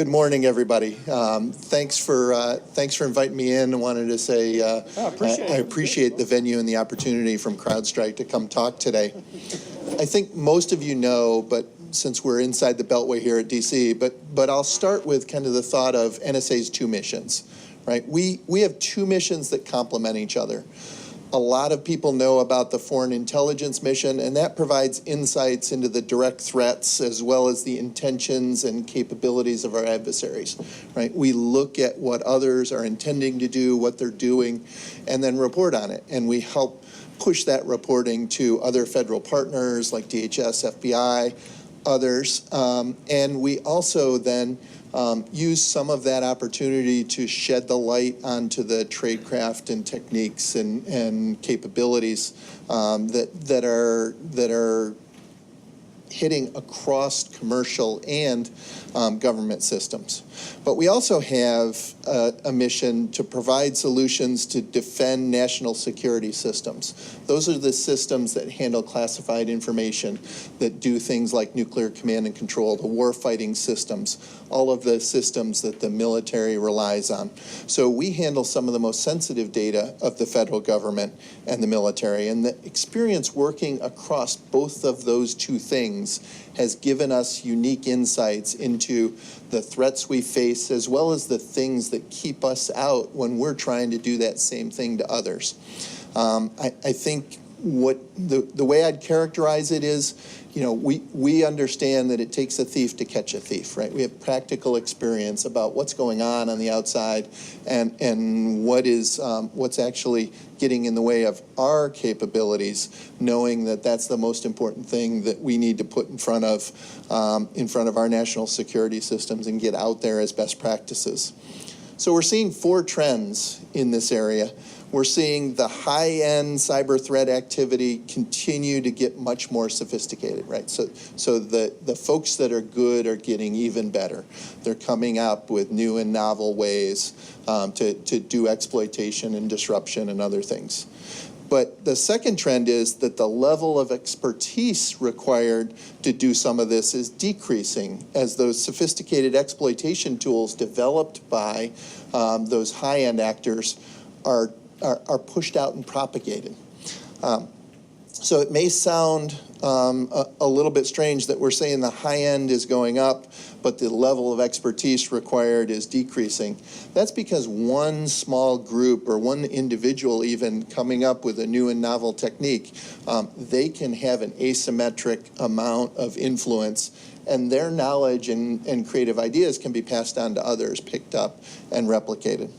Good morning, everybody. Thanks for inviting me in. I wanted to say I appreciate the venue and the opportunity from CrowdStrike to come talk today. I think most of you know, but since we're inside the Beltway here at DC, but I'll start with kind of the thought of NSA's two missions, right? We have two missions that complement each other. A lot of people know about the foreign intelligence mission, and that provides insights into the direct threats as well as the intentions and capabilities of our adversaries, right? We look at what others are intending to do, what they're doing, and then report on it. And we help push that reporting to other federal partners like DHS, FBI, others. And we also then use some of that opportunity to shed the light onto the tradecraft and techniques and capabilities that are hitting across commercial and government systems. But we also have a mission to provide solutions to defend national security systems. Those are the systems that handle classified information, that do things like nuclear command and control, the warfighting systems, all of the systems that the military relies on. So we handle some of the most sensitive data of the federal government and the military. And the experience working across both of those two things has given us unique insights into the threats we face, as well as the things that keep us out when we're trying to do that same thing to others. I think what the way I'd characterize it is, you know, we understand that it takes a thief to catch a thief, right? We have practical experience about what's going on the outside and what's actually getting in the way of our capabilities, knowing that that's the most important thing that we need to put in front of our national security systems and get out there as best practices. So we're seeing four trends in this area. We're seeing the high-end cyber threat activity continue to get much more sophisticated, right? So the folks that are good are getting even better. They're coming up with new and novel ways to do exploitation and disruption and other things. But the second trend is that the level of expertise required to do some of this is decreasing as those sophisticated exploitation tools developed by those high-end actors are pushed out and propagated. So it may sound a little bit strange that we're saying the high end is going up, but the level of expertise required is decreasing. That's because one small group or one individual even coming up with a new and novel technique, they can have an asymmetric amount of influence, and their knowledge and creative ideas can be passed on to others, picked up and replicated.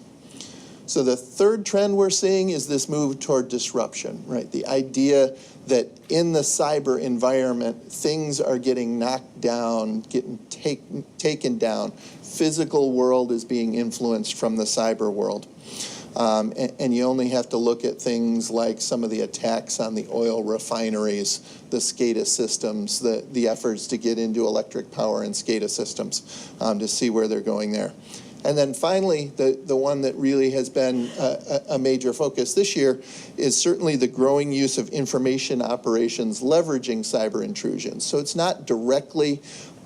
So the third trend we're seeing is this move toward disruption, right? The idea that in the cyber environment, things are getting knocked down, getting taken down. Physical world is being influenced from the cyber world. And you only have to look at things like some of the attacks on the oil refineries, the SCADA systems, the efforts to get into electric power and SCADA systems to see where they're going there. And then finally, the one that really has been a major focus this year is certainly the growing use of information operations leveraging cyber intrusions. So it's not directly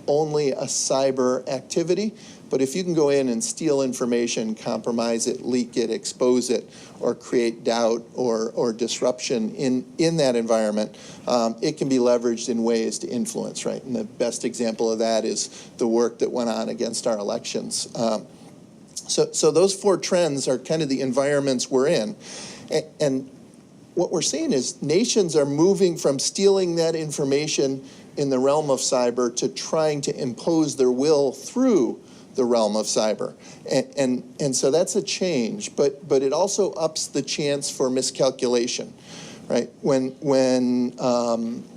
only a cyber activity, but if you can go in and steal information, compromise it, leak it, expose it, or create doubt or disruption in that environment, it can be leveraged in ways to influence, right? And the best example of that is the work that went on against our elections. So those four trends are kind of the environments we're in. And what we're seeing is nations are moving from stealing that information in the realm of cyber to trying to impose their will through the realm of cyber. And so that's a change, but it also ups the chance for miscalculation. Right? When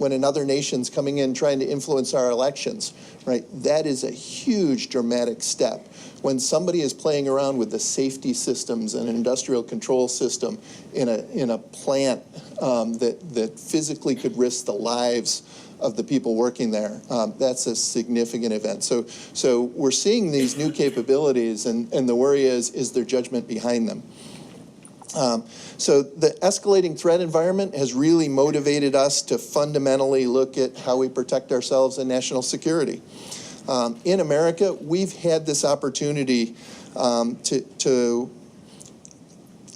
another nation's coming in trying to influence our elections, right? That is a huge dramatic step. When somebody is playing around with the safety systems and industrial control system in a plant that physically could risk the lives of the people working there, that's a significant event. So we're seeing these new capabilities, and the worry is there judgment behind them. So the escalating threat environment has really motivated us to fundamentally look at how we protect ourselves in national security. In America, we've had this opportunity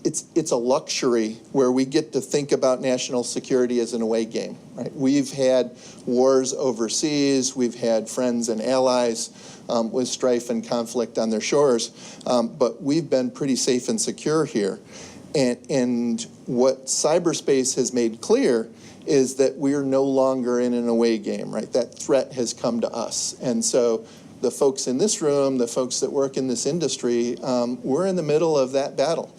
it's a luxury where we get to think about national security as an away game, right? We've had wars overseas, we've had friends and allies with strife and conflict on their shores, but we've been pretty safe and secure here. And what cyberspace has made clear is that we're no longer in an away game, right? That threat has come to us. And so the folks in this room, the folks that work in this industry, we're in the middle of that battle.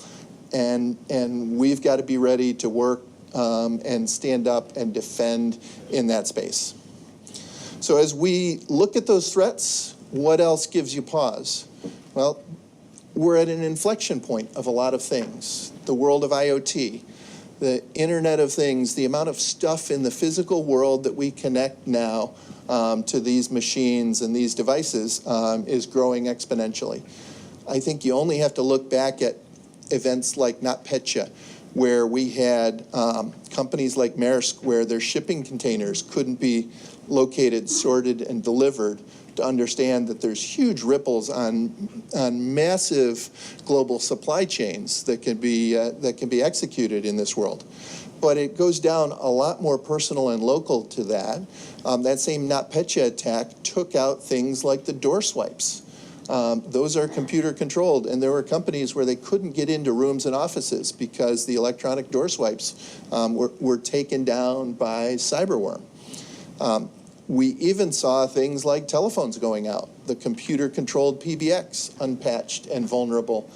And we've got to be ready to work and stand up and defend in that space. So as we look at those threats, what else gives you pause? Well, we're at an inflection point of a lot of things. The world of IoT, the Internet of Things, the amount of stuff in the physical world that we connect now to these machines and these devices is growing exponentially. I think you only have to look back at events like NotPetya, where we had companies like Maersk where their shipping containers couldn't be located, sorted, and delivered, to understand that there's huge ripples on massive global supply chains that can be executed in this world. But it goes down a lot more personal and local to that. That same NotPetya attack took out things like the door swipes. Those are computer controlled, and there were companies where they couldn't get into rooms and offices because the electronic door swipes were taken down by cyberworm. We even saw things like telephones going out. The computer-controlled PBX, unpatched and vulnerable,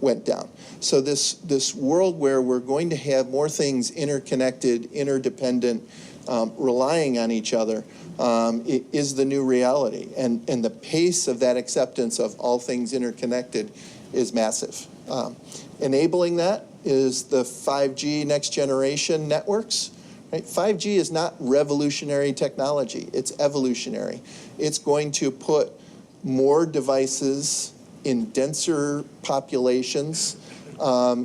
went down. So this world where we're going to have more things interconnected, interdependent, relying on each other, is the new reality. And the pace of that acceptance of all things interconnected is massive. Enabling that is the 5G next generation networks. Right? 5G is not revolutionary technology, it's evolutionary. It's going to put more devices in denser populations,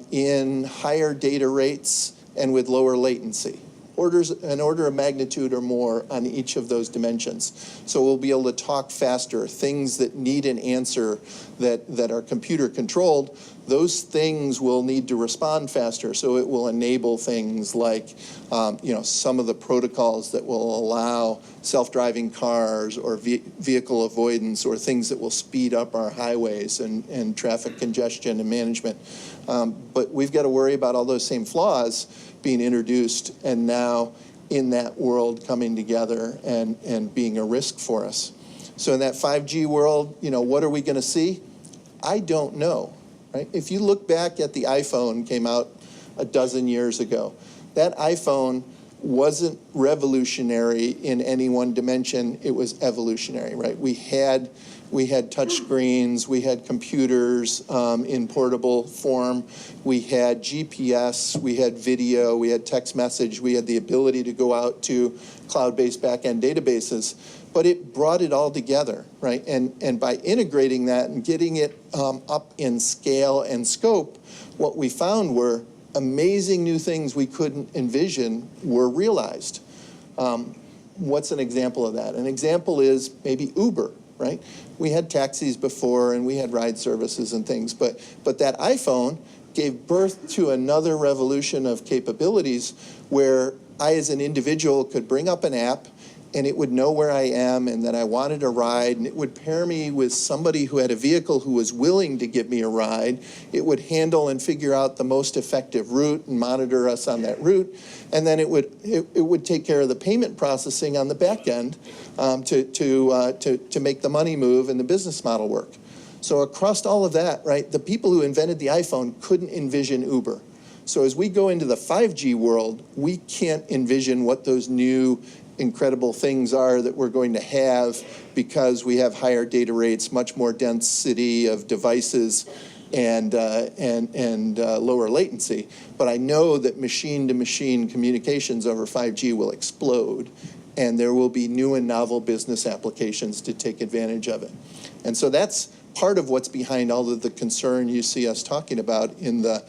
in higher data rates, and with lower latency. An order of magnitude or more on each of those dimensions. So we'll be able to talk faster. Things that need an answer that are computer controlled, those things will need to respond faster. So it will enable things like some of the protocols that will allow self-driving cars or vehicle avoidance, or things that will speed up our highways and traffic congestion and management. But we've got to worry about all those same flaws being introduced and now in that world coming together and being a risk for us. So in that 5G world, what are we going to see? I don't know, right? If you look back at the iPhone, came out a dozen years ago, that iPhone wasn't revolutionary in any one dimension, it was evolutionary, right? We had touch screens, we had computers in portable form, we had GPS, we had video, we had text message, we had the ability to go out to cloud-based back-end databases, but it brought it all together, right? And by integrating that and getting it up in scale and scope, what we found were amazing new things we couldn't envision were realized. What's an example of that? An example is maybe Uber, right? We had taxis before and we had ride services and things, but that iPhone gave birth to another revolution of capabilities where I as an individual could bring up an app and it would know where I am and that I wanted a ride, and it would pair me with somebody who had a vehicle who was willing to give me a ride. It would handle and figure out the most effective route and monitor us on that route, and then it would take care of the payment processing on the back end to make the money move and the business model work. So across all of that, right, the people who invented the iPhone couldn't envision Uber. So as we go into the 5G world, we can't envision what those new incredible things are that we're going to have because we have higher data rates, much more density of devices, and lower latency. But I know that machine-to-machine communications over 5G will explode, and there will be new and novel business applications to take advantage of it. And so that's part of what's behind all of the concern you see us talking about in the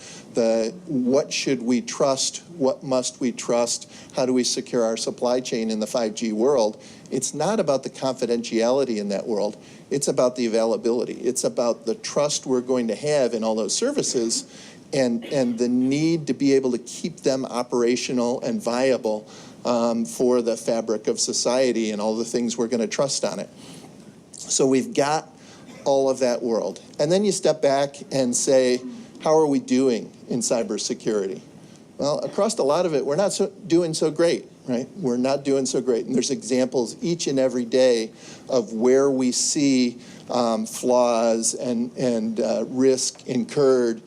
what should we trust, what must we trust, how do we secure our supply chain in the 5G world, It's not about the confidentiality in that world. It's about the availability. It's about the trust we're going to have in all those services and the need to be able to keep them operational and viable for the fabric of society and all the things we're going to trust on it. So we've got all of that world. And then you step back and say, how are we doing in cybersecurity? Well, across a lot of it, we're not doing so great, right? We're not doing so great. And there's examples each and every day of where we see flaws and risk incurred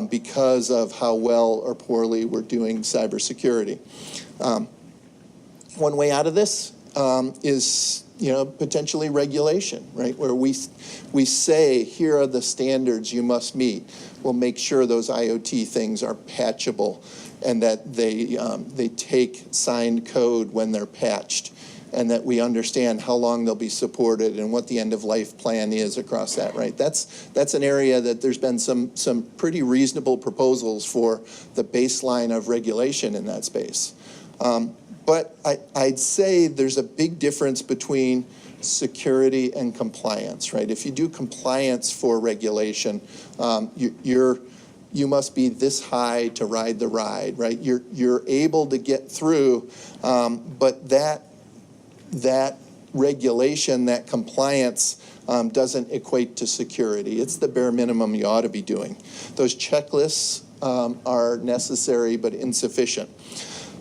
because of how well or poorly we're doing cybersecurity. One way out of this is potentially regulation, right? Where we say, here are the standards you must meet. We'll make sure those IoT things are patchable and that they take signed code when they're patched, and that we understand how long they'll be supported and what the end of life plan is across that, right? That's an area that there's been some pretty reasonable proposals for the baseline of regulation in that space. But I'd say there's a big difference between security and compliance, right? If you do compliance for regulation, you must be this high to ride the ride, right? You're able to get through, but that regulation, that compliance doesn't equate to security. It's the bare minimum you ought to be doing. Those checklists are necessary but insufficient.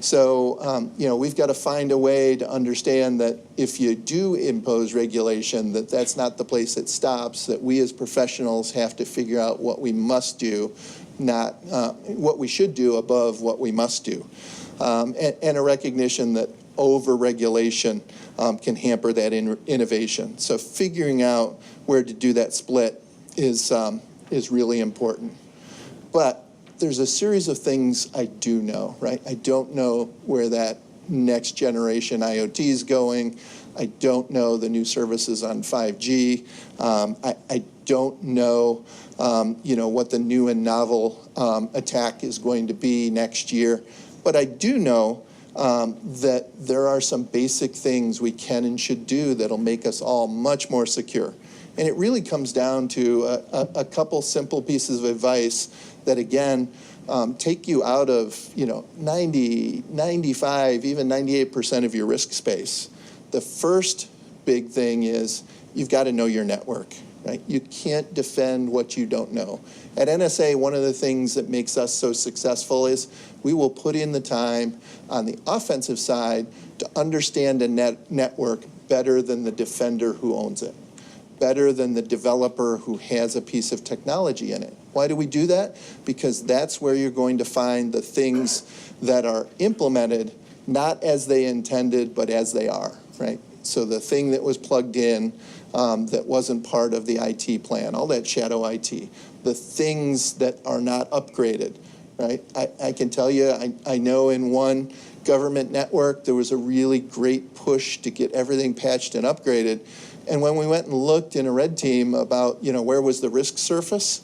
So, we've got to find a way to understand that if you do impose regulation, that's not the place it stops, that we as professionals have to figure out what we must do, not what we should do above what we must do. And a recognition that over-regulation can hamper that innovation. So figuring out where to do that split is really important. But there's a series of things I do know, right? I don't know where that next generation IoT is going. I don't know the new services on 5G. I don't know, what the new and novel attack is going to be next year. But I do know that there are some basic things we can and should do that'll make us all much more secure. And it really comes down to a couple simple pieces of advice that, again, take you out of 90, 95, even 98% of your risk space. The first big thing is you've got to know your network, right? You can't defend what you don't know. At NSA, one of the things that makes us so successful is we will put in the time on the offensive side to understand a network better than the defender who owns it, better than the developer who has a piece of technology in it. Why do we do that? Because that's where you're going to find the things that are implemented not as they intended, but as they are, right? So the thing that was plugged in that wasn't part of the IT plan, all that shadow IT, the things that are not upgraded, right? I can tell you, I know in one government network, there was a really great push to get everything patched and upgraded. And when we went and looked in a red team about, where was the risk surface,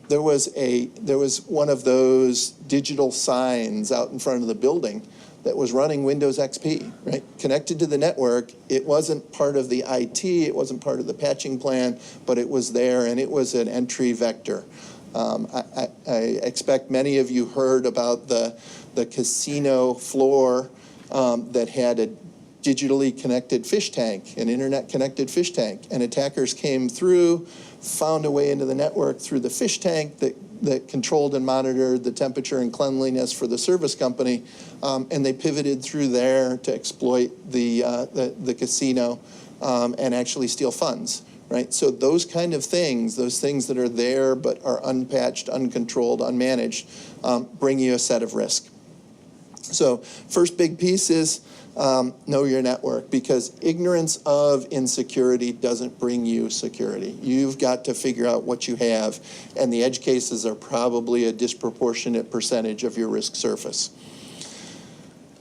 there was one of those digital signs out in front of the building that was running Windows XP, right? Connected to the network. It wasn't part of the IT, it wasn't part of the patching plan, but it was there, and it was an entry vector. I expect many of you heard about the casino floor that had a digitally connected fish tank, an internet-connected fish tank, and attackers came through, found a way into the network through the fish tank that controlled and monitored the temperature and cleanliness for the service company, and they pivoted through there to exploit the casino and actually steal funds, right? So those kind of things, those things that are there but are unpatched, uncontrolled, unmanaged, bring you a set of risk. So first big piece is know your network, because ignorance of insecurity doesn't bring you security. You've got to figure out what you have, and the edge cases are probably a disproportionate percentage of your risk surface.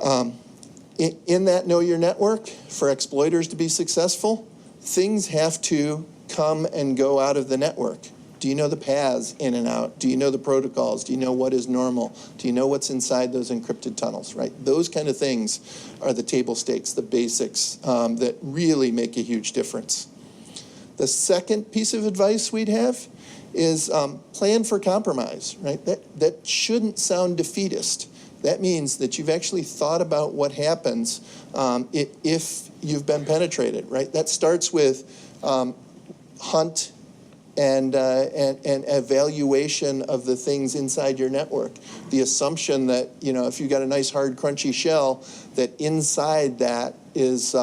In that know your network, for exploiters to be successful, things have to come and go out of the network, Do you know the paths in and out? Do you know the protocols? Do you know what is normal? Do you know what's inside those encrypted tunnels, right? Those kind of things are the table stakes, the basics that really make a huge difference. The second piece of advice we'd have is plan for compromise, right? That shouldn't sound defeatist. That means that you've actually thought about what happens if you've been penetrated, right? That starts with hunt and evaluation of the things inside your network. The assumption that, if you've got a nice hard crunchy shell, that inside that is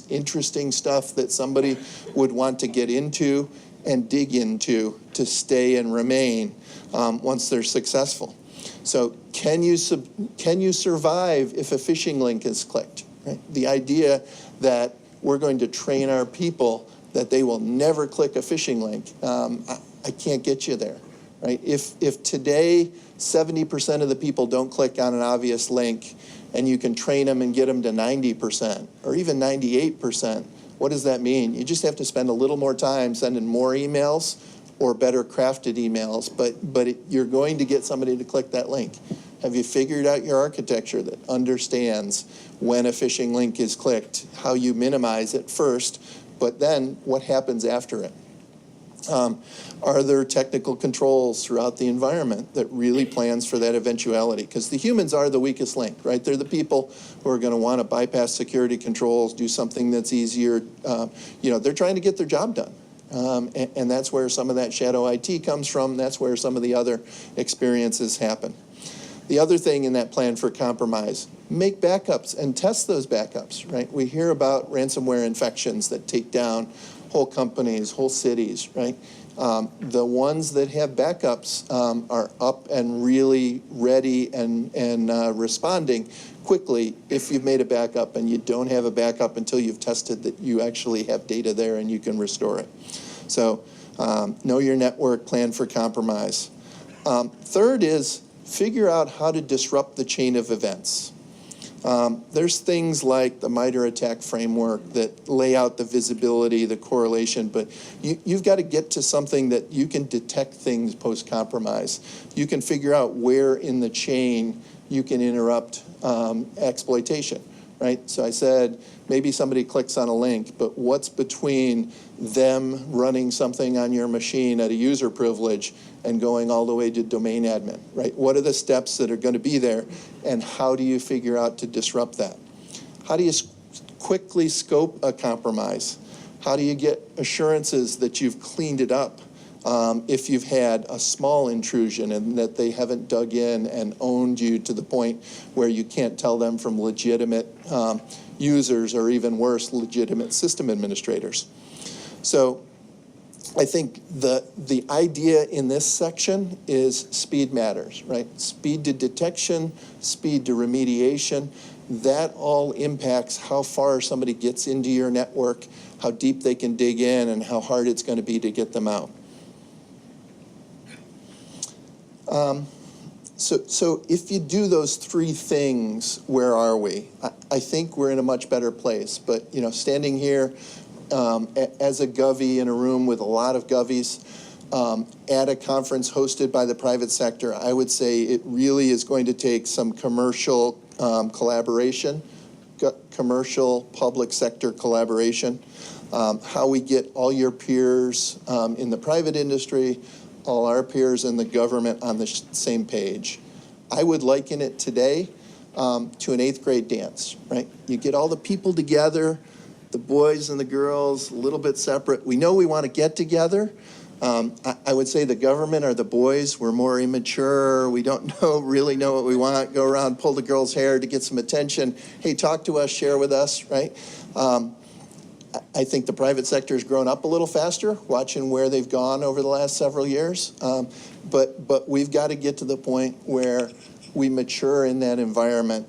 interesting stuff that somebody would want to get into and dig into to stay and remain once they're successful. So can you survive if a phishing link is clicked? Right? The idea that we're going to train our people that they will never click a phishing link, I can't get you there. Right? If today 70% of the people don't click on an obvious link, and you can train them and get them to 90% or even 98%, what does that mean? You just have to spend a little more time sending more emails or better crafted emails, but you're going to get somebody to click that link. Have you figured out your architecture that understands when a phishing link is clicked, how you minimize it first, but then what happens after it? Are there technical controls throughout the environment that really plans for that eventuality? Because the humans are the weakest link, right? They're the people who are going to want to bypass security controls, do something that's easier. They're trying to get their job done. And that's where some of that shadow IT comes from. That's where some of the other experiences happen. The other thing in that plan for compromise, make backups and test those backups, right? We hear about ransomware infections that take down whole companies, whole cities, right? The ones that have backups are up and really ready and responding quickly if you've made a backup, and you don't have a backup until you've tested that you actually have data there and you can restore it. So know your network, plan for compromise. Third is figure out how to disrupt the chain of events. There's things like the MITRE ATT&CK framework that lay out the visibility, the correlation, but you've got to get to something that you can detect things post-compromise. You can figure out where in the chain you can interrupt exploitation, right? So I said maybe somebody clicks on a link, but what's between them running something on your machine at a user privilege and going all the way to domain admin, right? What are the steps that are going to be there, and how do you figure out to disrupt that? How do you quickly scope a compromise? How do you get assurances that you've cleaned it up if you've had a small intrusion and that they haven't dug in and owned you to the point where you can't tell them from legitimate users, or even worse, legitimate system administrators? So I think the idea in this section is speed matters, right? Speed to detection, speed to remediation. That all impacts how far somebody gets into your network, how deep they can dig in, and how hard it's going to be to get them out. So if you do those three things, where are we? I think we're in a much better place. But standing here as a Govy in a room with a lot of Govies at a conference hosted by the private sector, I would say it really is going to take some commercial collaboration, commercial public sector collaboration, how we get all your peers in the private industry, all our peers in the government on the same page. I would liken it today to an 8th grade dance, right? You get all the people together, the boys and the girls, a little bit separate. We know we want to get together. I would say the government or the boys, we're more immature. We don't really know what we want. Go around, pull the girl's hair to get some attention. Hey, talk to us, share with us, right? I think the private sector has grown up a little faster, watching where they've gone over the last several years. But we've got to get to the point where we mature in that environment,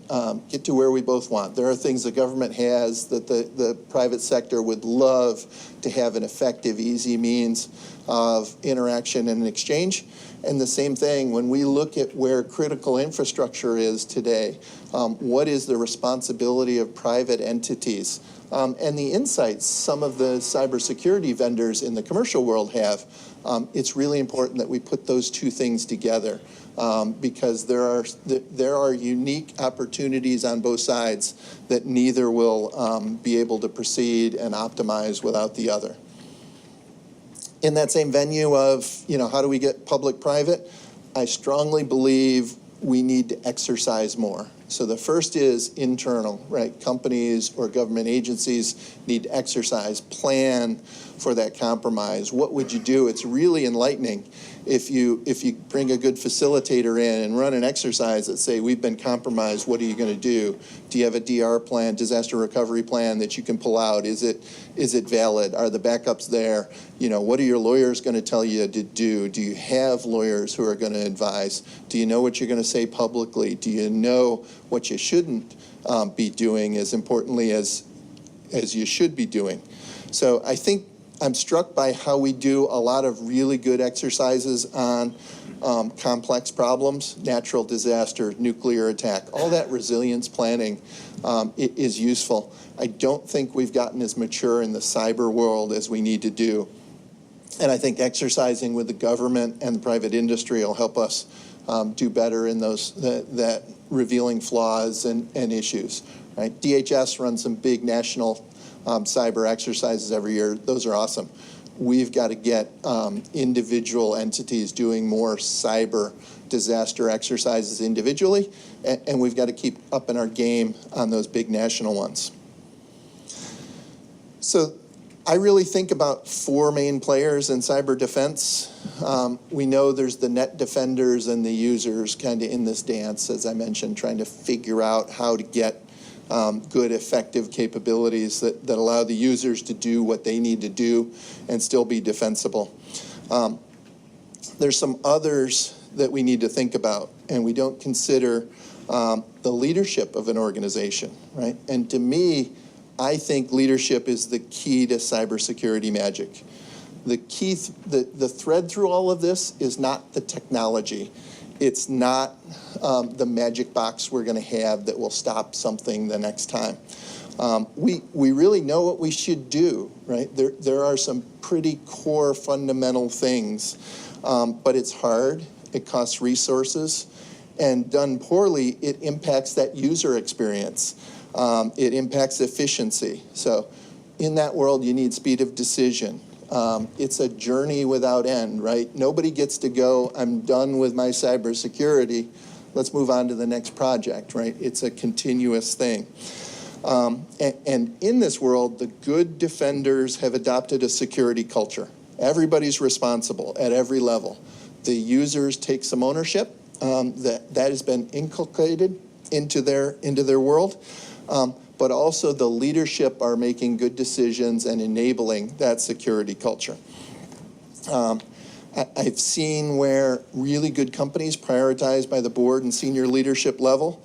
get to where we both want. There are things the government has that the private sector would love to have an effective, easy means of interaction and exchange. And the same thing, when we look at where critical infrastructure is today, what is the responsibility of private entities and the insights some of the cybersecurity vendors in the commercial world have. It's really important that we put those two things together, because there are unique opportunities on both sides that neither will be able to proceed and optimize without the other. In that same venue of, how do we get public-private, I strongly believe we need to exercise more. So the first is internal, right? Companies or government agencies need to exercise, plan for that compromise. What would you do? It's really enlightening if you bring a good facilitator in and run an exercise that say, we've been compromised, what are you going to do? Do you have a DR plan, disaster recovery plan that you can pull out? Is it valid? Are the backups there? What are your lawyers going to tell you to do? Do you have lawyers who are going to advise? Do you know what you're going to say publicly? Do you know what you shouldn't be doing as importantly as you should be doing? So I think I'm struck by how we do a lot of really good exercises on complex problems, natural disaster, nuclear attack, all that resilience planning is useful. I don't think we've gotten as mature in the cyber world as we need to do. And I think exercising with the government and the private industry will help us do better in those that revealing flaws and issues. Right? DHS runs some big national cyber exercises every year. Those are awesome. We've got to get individual entities doing more cyber disaster exercises individually, and we've got to keep up in our game on those big national ones. So I really think about four main players in cyber defense. We know there's the net defenders and the users kind of in this dance, as I mentioned, trying to figure out how to get good, effective capabilities that allow the users to do what they need to do and still be defensible. There's some others that we need to think about, and we don't consider the leadership of an organization, right? And to me, I think leadership is the key to cybersecurity magic. The key, the thread through all of this is not the technology. It's not the magic box we're going to have that will stop something the next time. We really know what we should do, right? There are some pretty core fundamental things, but it's hard. It costs resources, and done poorly, it impacts that user experience. It impacts efficiency. So in that world, you need speed of decision. It's a journey without end, right? Nobody gets to go, I'm done with my cybersecurity, let's move on to the next project, right? It's a continuous thing. And in this world, the good defenders have adopted a security culture. Everybody's responsible at every level. The users take some ownership. That has been inculcated into their world. But also the leadership are making good decisions and enabling that security culture. I've seen where really good companies prioritized by the board and senior leadership level,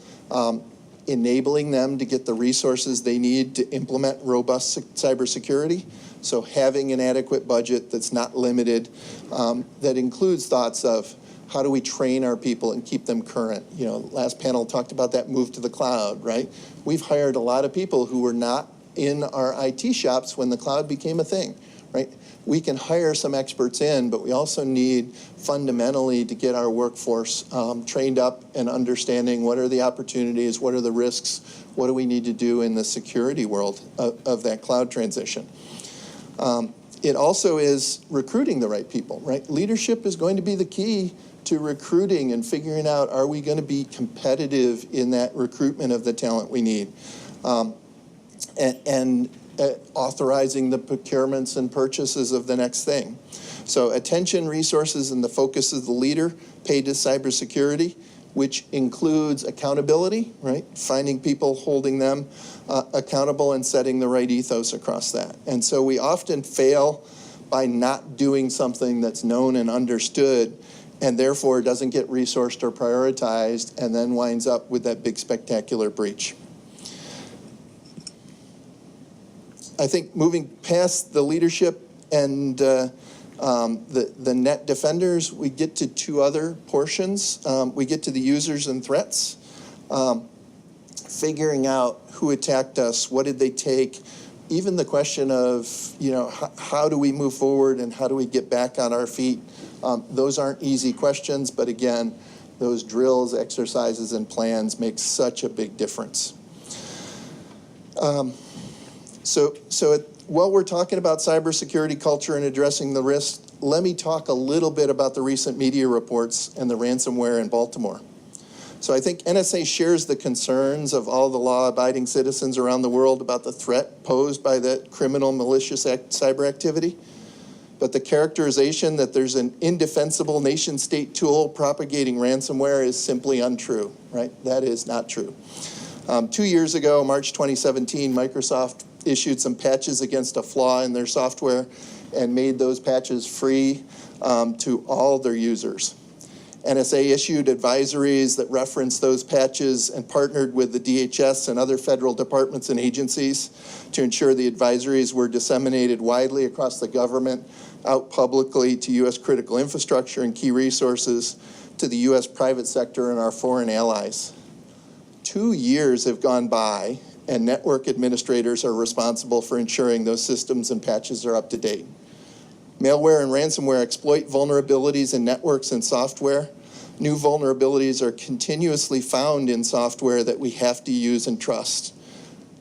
enabling them to get the resources they need to implement robust cybersecurity. So having an adequate budget that's not limited, that includes thoughts of how do we train our people and keep them current? Last panel talked about that move to the cloud, right? We've hired a lot of people who were not in our IT shops when the cloud became a thing, right? We can hire some experts in, but we also need fundamentally to get our workforce trained up and understanding what are the opportunities, what are the risks, what do we need to do in the security world of that cloud transition. It also is recruiting the right people, right? Leadership is going to be the key to recruiting and figuring out, are we going to be competitive in that recruitment of the talent we need? And authorizing the procurements and purchases of the next thing. So attention, resources, and the focus of the leader paid to cybersecurity, which includes accountability, right? Finding people, holding them accountable, and setting the right ethos across that. And so we often fail by not doing something that's known and understood, and therefore doesn't get resourced or prioritized, and then winds up with that big spectacular breach. I think moving past the leadership and the net defenders, we get to two other portions. We get to the users and threats, figuring out who attacked us, what did they take, even the question of, how do we move forward and how do we get back on our feet? Those aren't easy questions, but again, those drills, exercises, and plans make such a big difference. While we're talking about cybersecurity culture and addressing the risk, let me talk a little bit about the recent media reports and the ransomware in Baltimore. So I think NSA shares the concerns of all the law-abiding citizens around the world about the threat posed by the criminal malicious cyber activity. But the characterization that there's an indefensible nation-state tool propagating ransomware is simply untrue, right? That is not true. 2 years ago, March 2017, Microsoft issued some patches against a flaw in their software and made those patches free to all their users. NSA issued advisories that referenced those patches and partnered with the DHS and other federal departments and agencies to ensure the advisories were disseminated widely across the government, out publicly to U.S. critical infrastructure and key resources, to the U.S. private sector and our foreign allies. 2 years have gone by, and network administrators are responsible for ensuring those systems and patches are up to date. Malware and ransomware exploit vulnerabilities in networks and software. New vulnerabilities are continuously found in software that we have to use and trust.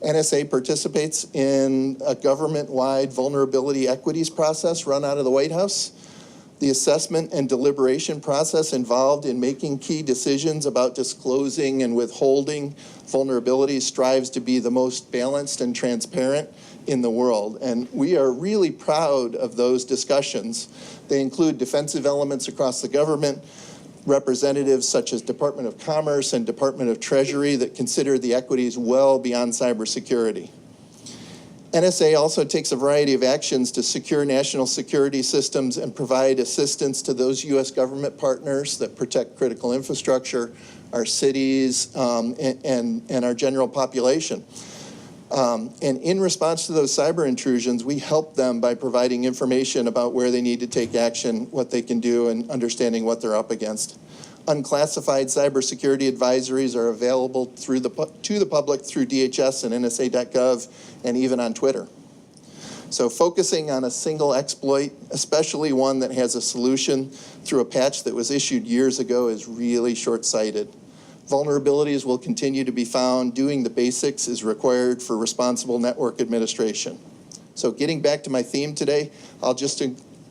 NSA participates in a government-wide vulnerability equities process run out of the White House. The assessment and deliberation process involved in making key decisions about disclosing and withholding vulnerabilities strives to be the most balanced and transparent in the world. And we are really proud of those discussions. They include defensive elements across the government, representatives such as Department of Commerce and Department of Treasury that consider the equities well beyond cybersecurity. NSA also takes a variety of actions to secure national security systems and provide assistance to those U.S. government partners that protect critical infrastructure, our cities, and our general population. And in response to those cyber intrusions, we help them by providing information about where they need to take action, what they can do, and understanding what they're up against. Unclassified cybersecurity advisories are available to the public through DHS and NSA.gov and even on Twitter. So focusing on a single exploit, especially one that has a solution through a patch that was issued years ago, is really short-sighted. Vulnerabilities will continue to be found. Doing the basics is required for responsible network administration. So getting back to my theme today, I'll just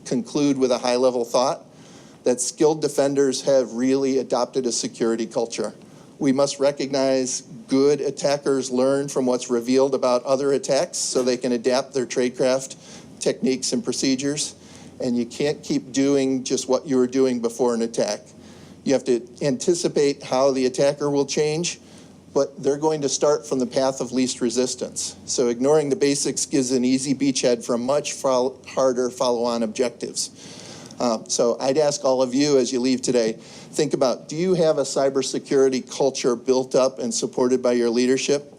conclude with a high-level thought that skilled defenders have really adopted a security culture. We must recognize good attackers learn from what's revealed about other attacks so they can adapt their tradecraft techniques and procedures. And you can't keep doing just what you were doing before an attack. You have to anticipate how the attacker will change, but they're going to start from the path of least resistance. So ignoring the basics gives an easy beachhead for much harder follow-on objectives. So I'd ask all of you as you leave today, think about, do you have a cybersecurity culture built up and supported by your leadership?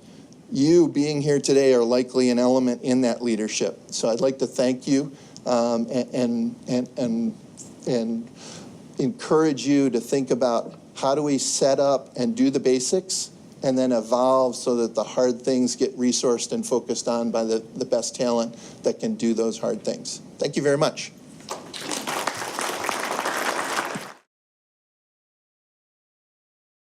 You being here today are likely an element in that leadership. So I'd like to thank you and encourage you to think about how do we set up and do the basics and then evolve so that the hard things get resourced and focused on by the best talent that can do those hard things. Thank you very much.